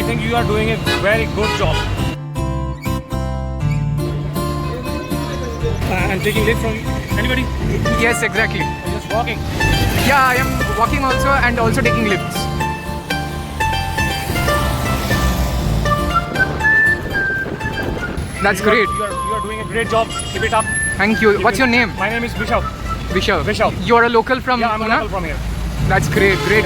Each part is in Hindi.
think you are doing a very good job. And taking lift from anybody? Yes, exactly. Just walking. Yeah, I am walking also and also taking lifts. That's great. You are doing a great job. Keep it up. Thank you. What's your name? My name is Bishop. Vishav. Vishav. You are a local from Yeah, I'm Pune? local from here. That's great. Great.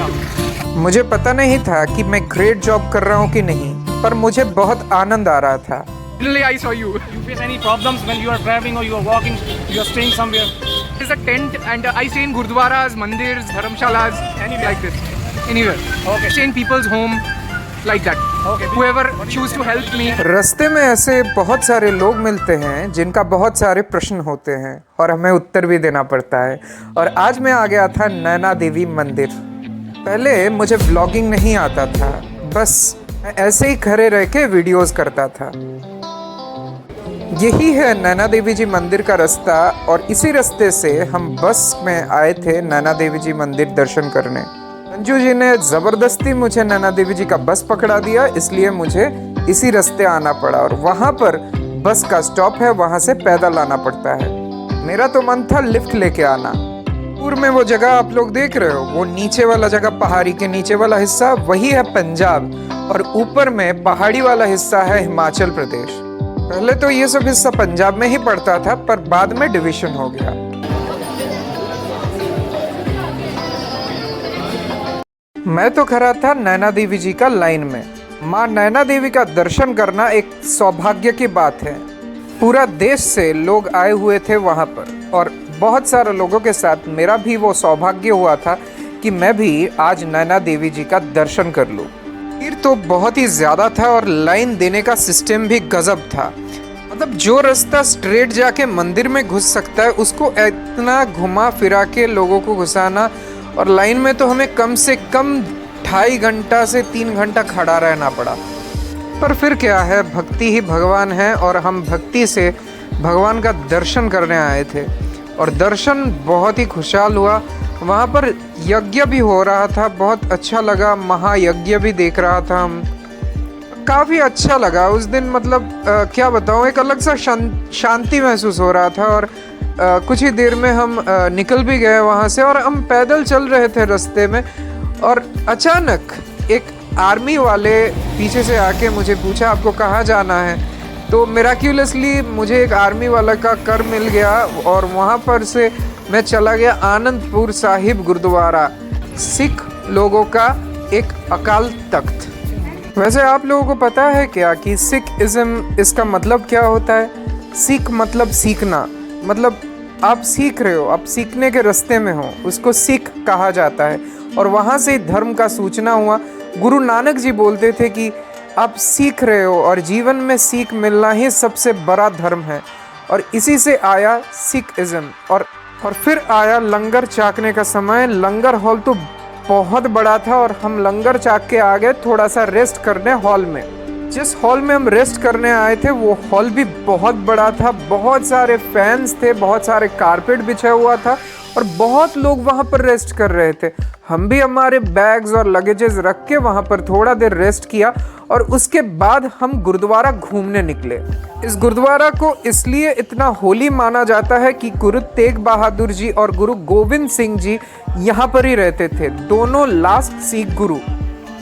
मुझे पता नहीं था कि मैं ग्रेट जॉब कर रहा हूँ कि नहीं, पर मुझे बहुत आनंद आ रहा था। Literally, I saw you. You face any problems when you are traveling or you are walking, you are staying somewhere? There's a tent and I stay in gurdwaras, mandirs, dharamshalas, Anywhere. like this. Anywhere. Okay. Stay in people's home, like that. Okay. Whoever choose to help me. रास्ते में ऐसे बहुत सारे लोग मिलते हैं जिनका बहुत सारे प्रश्न होते हैं और हमें उत्तर भी देना पड़ता है। और आज मैं आ गया था नैना देवी मंदिर। पहले मुझे व्लॉगिंग नहीं आता था, बस मैं ऐसे ही खड़े रह के वीडियोज़ करता था। यही है नैना देवी जी मंदिर का रास्ता और इसी रास्ते से हम बस में आए थे नैना देवी जी मंदिर दर्शन करने। संजू जी ने ज़बरदस्ती मुझे नैना देवी जी का बस पकड़ा दिया, इसलिए मुझे इसी रास्ते आना पड़ा और वहाँ पर बस का स्टॉप है, वहाँ से पैदल आना पड़ता है। मेरा तो मन था लिफ्ट लेके आना। पूर में वो जगह आप लोग देख रहे हो, वो नीचे वाला जगह, पहाड़ी के नीचे वाला हिस्सा वही है पंजाब और ऊपर में पहाड़ी वाला हिस्सा है हिमाचल प्रदेश। पहले तो ये सब हिस्सा पंजाब में ही पड़ता था, पर बाद में डिवीजन हो गया। मैं तो खड़ा था नैना देवी जी का लाइन में। माँ नैना देवी का दर्शन करना एक सौभाग्य की बात है। पूरा देश से लोग आए हुए थे वहाँ पर और बहुत सारे लोगों के साथ मेरा भी वो सौभाग्य हुआ था कि मैं भी आज नैना देवी जी का दर्शन कर लूँ। भीड़ तो बहुत ही ज़्यादा था और लाइन देने का सिस्टम भी गजब था। मतलब जो रास्ता स्ट्रेट जाके मंदिर में घुस सकता है उसको इतना घुमा फिरा के लोगों को घुसाना, और लाइन में तो हमें कम से कम 2.5 घंटा से 3 घंटा खड़ा रहना पड़ा। पर फिर क्या है, भक्ति ही भगवान है और हम भक्ति से भगवान का दर्शन करने आए थे और दर्शन बहुत ही खुशहाल हुआ। वहाँ पर यज्ञ भी हो रहा था, बहुत अच्छा लगा। महायज्ञ भी देख रहा था हम, काफ़ी अच्छा लगा उस दिन। मतलब क्या बताऊँ, एक अलग सा शांति महसूस हो रहा था और कुछ ही देर में हम निकल भी गए वहाँ से और हम पैदल चल रहे थे रास्ते में और अचानक एक आर्मी वाले पीछे से आके मुझे पूछा आपको कहाँ जाना है। तो मिराक्यूलसली मुझे एक आर्मी वाला का कर मिल गया और वहाँ पर से मैं चला गया आनंदपुर साहिब गुरुद्वारा, सिख लोगों का एक अकाल तख्त। वैसे आप लोगों को पता है क्या कि सिखिज़्म इसका मतलब क्या होता है? सिख मतलब सीखना, मतलब आप सीख रहे हो, आप सीखने के रास्ते में हो, उसको सिख कहा जाता है। और वहाँ से धर्म का सूचना हुआ। गुरु नानक जी बोलते थे कि आप सीख रहे हो और जीवन में सीख मिलना ही सबसे बड़ा धर्म है, और इसी से आया सिखिज़्म। और फिर आया लंगर चाकने का समय। लंगर हॉल तो बहुत बड़ा था और हम लंगर चाक के आ गए थोड़ा सा रेस्ट करने हॉल में। जिस हॉल में हम रेस्ट करने आए थे वो हॉल भी बहुत बड़ा था, बहुत सारे फैंस थे, बहुत सारे कारपेट बिछा हुआ था और बहुत लोग वहाँ पर रेस्ट कर रहे थे। हम भी हमारे बैग्स और लगेजेस रख के वहाँ पर थोड़ा देर रेस्ट किया और उसके बाद हम गुरुद्वारा घूमने निकले। इस गुरुद्वारा को इसलिए इतना होली माना जाता है कि गुरु तेग बहादुर जी और गुरु गोविंद सिंह जी यहाँ पर ही रहते थे, दोनों लास्ट सिख गुरु।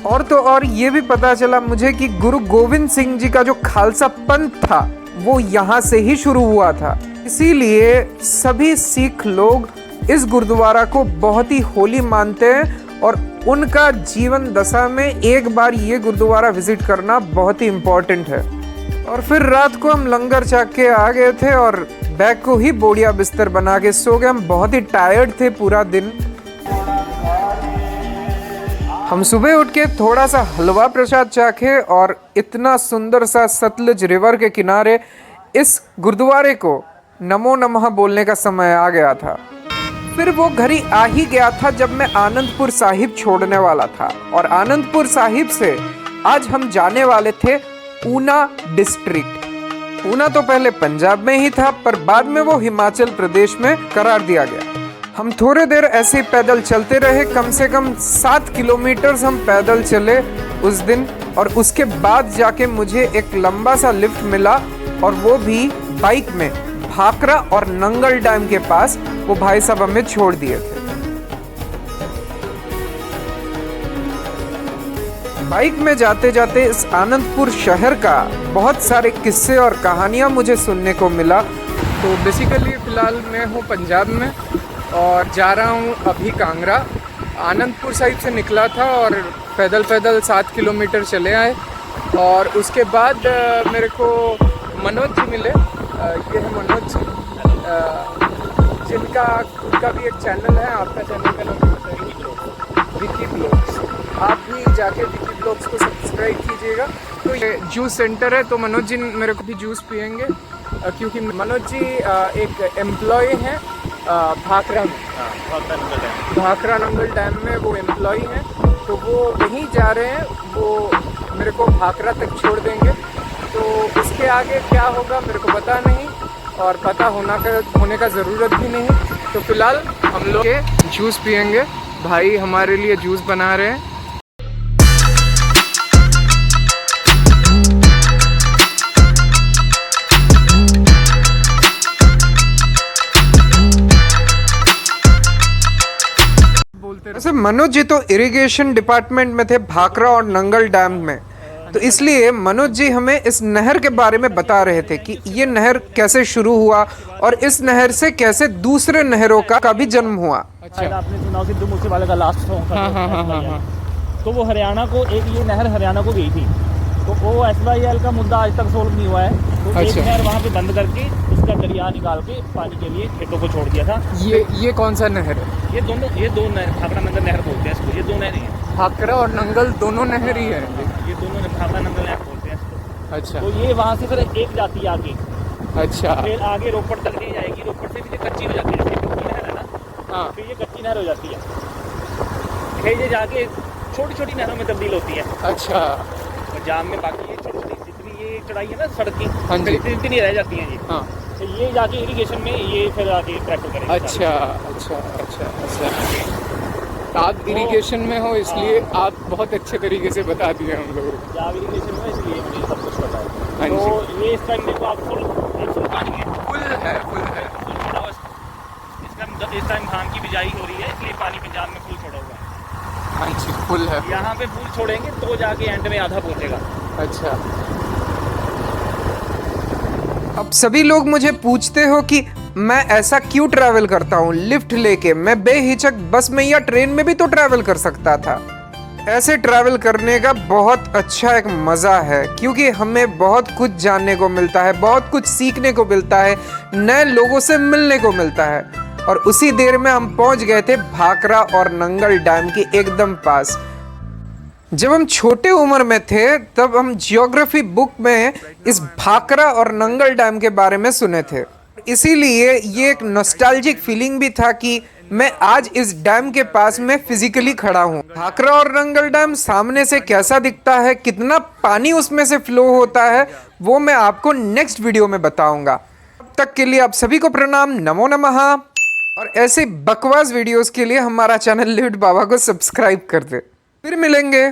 और तो और ये भी पता चला मुझे कि गुरु गोविंद सिंह जी का जो खालसा पंथ था वो यहाँ से ही शुरू हुआ था। इसीलिए सभी सिख लोग इस गुरुद्वारा को बहुत ही होली मानते हैं और उनका जीवन दशा में एक बार ये गुरुद्वारा विजिट करना बहुत ही इम्पोर्टेंट है। और फिर रात को हम लंगर चाक के आ गए थे और बैग को ही बोड़िया बिस्तर बना के सो गए। हम बहुत ही टायर्ड थे पूरा दिन। हम सुबह उठ के थोड़ा सा हलवा प्रसाद चाखे और इतना सुंदर सा सतलुज रिवर के किनारे इस गुरुद्वारे को नमो नमः बोलने का समय आ गया था। फिर वो घड़ी आ ही गया था जब मैं आनंदपुर साहिब छोड़ने वाला था और आनंदपुर साहिब से आज हम जाने वाले थे ऊना डिस्ट्रिक्ट। ऊना तो पहले पंजाब में ही था पर बाद में वो हिमाचल प्रदेश में करार दिया गया। हम थोड़े देर ऐसे ही पैदल चलते रहे, कम से कम 7 किलोमीटर हम पैदल चले उस दिन। और उसके बाद जाके मुझे एक लंबा सा लिफ्ट मिला, और वो भी बाइक में, भाखरा और नंगल डैम के पास। वो भाई साहब हमें छोड़ दिए थे। बाइक में जाते जाते इस आनंदपुर शहर का बहुत सारे किस्से और कहानियाँ मुझे सुनने को मिला। तो बेसिकली फ़िलहाल मैं हूँ पंजाब में और जा रहा हूँ अभी कांगड़ा। आनंदपुर साइड से निकला था और पैदल पैदल 7 किलोमीटर चले आए। और उसके बाद मेरे को मनोज जी मिले। ये है मनोज जी, जिनका खुद का भी एक चैनल है। आपका चैनल का नाम बताइए? विकी ब्लॉग्स। आप भी जाके विकी ब्लॉग्स को सब्सक्राइब कीजिएगा। तो ये जूस सेंटर है, तो मनोज जी मेरे को भी जूस पियेंगे, क्योंकि मनोज जी एक एम्प्लॉय हैं भाखरा में, भाखरा नंगल डैम में वो एम्प्लॉय हैं। तो वो वहीं जा रहे हैं, वो मेरे को भाखरा तक छोड़ देंगे। तो इसके आगे क्या होगा मेरे को पता नहीं, और पता होने का ज़रूरत भी नहीं। तो फिलहाल हम लोग जूस पियेंगे। भाई हमारे लिए जूस बना रहे हैं। वैसे मनोज जी तो इरिगेशन डिपार्टमेंट में थे भाखरा और नंगल डैम में, तो इसलिए मनोज जी हमें इस नहर के बारे में बता रहे थे कि ये नहर कैसे शुरू हुआ और इस नहर से कैसे दूसरे नहरों का भी जन्म हुआ। अच्छा, आपने सुना सिद्धू मूसेवाले का लास्ट सॉन्ग था। हाँ। तो वो हरियाणा को, एक ये नहर हरियाणा को गई थी, तो वो SYL का मुद्दा आज तक सोल्व नहीं हुआ है। तो एक नहर वहाँ पे बंद करके उसका दरिया निकाल के पानी के लिए खेतों को छोड़ दिया था। ये कौन सा नहर है? ये दो नहर, भाखरा नंगल नहर बोलते हैं इसको। ये दो नहर हैं, भाखरा और नंगल दोनों नहर ही है। ये दोनों भाखरा नंगल नहर बोलते हैं इसको। अच्छा। तो ये वहाँ से फिर एक जाती आगे, अच्छा, फिर आगे रोपड़ तक नहीं जाएगी। रोपड़ से भी कच्ची हो जाती है, कच्ची नहर है ना। हाँ। फिर ये कच्ची नहर हो जाती है, फिर ये जाके छोटी छोटी नहरों में तब्दील होती है। अच्छा। पंजाब में बाकी ये छोटी छोटी जितनी ये चढ़ाई है ना सड़क की, हाँ जी, इतनी रह जाती हैं जी। हाँ। तो ये जाके इरिगेशन में ये फिर आगे ट्रैक्टर करेंगे। अच्छा अच्छा अच्छा अच्छा। आप इरिगेशन में हो, इसलिए आप बहुत अच्छे तरीके से बता दिए हम लोगों को। पंजाब इरिगेशन में, इसलिए मुझे सब कुछ पता है। हाँ तो ये इस टाइम देखो आप फुल पानी है, फुल है, फुल है। फुल छोड़ा हुआ इस टाइम धान की बिजाई हो रही है, इसलिए पानी पंजाब में फुल छोड़ा हुआ है। हाँ जी, फुल है। यहाँ पे फुल छोड़ेंगे तो जाके एंड में आधा पहुँचेगा। अच्छा। अब सभी लोग मुझे पूछते हो कि मैं ऐसा क्यों ट्रैवल करता हूँ लिफ्ट लेके। मैं बेहिचक बस में या ट्रेन में भी तो ट्रैवल कर सकता था। ऐसे ट्रैवल करने का बहुत अच्छा एक मज़ा है, क्योंकि हमें बहुत कुछ जानने को मिलता है, बहुत कुछ सीखने को मिलता है, नए लोगों से मिलने को मिलता है। और उसी देर में हम पहुंच गए थे भाखरा और नंगल डैम के एकदम पास। जब हम छोटे उम्र में थे तब हम जियोग्राफी बुक में इस भाखरा और नंगल डैम के बारे में सुने थे, इसीलिए ये एक नॉस्टैल्जिक फीलिंग भी था कि मैं आज इस डैम के पास में फिजिकली खड़ा हूँ। भाखरा और नंगल डैम सामने से कैसा दिखता है, कितना पानी उसमें से फ्लो होता है, वो मैं आपको नेक्स्ट वीडियो में बताऊंगा। तब तक के लिए आप सभी को प्रणाम, नमो नमः। और ऐसे बकवास वीडियोस के लिए हमारा चैनल लिफ्ट बाबा को सब्सक्राइब कर दे। फिर मिलेंगे।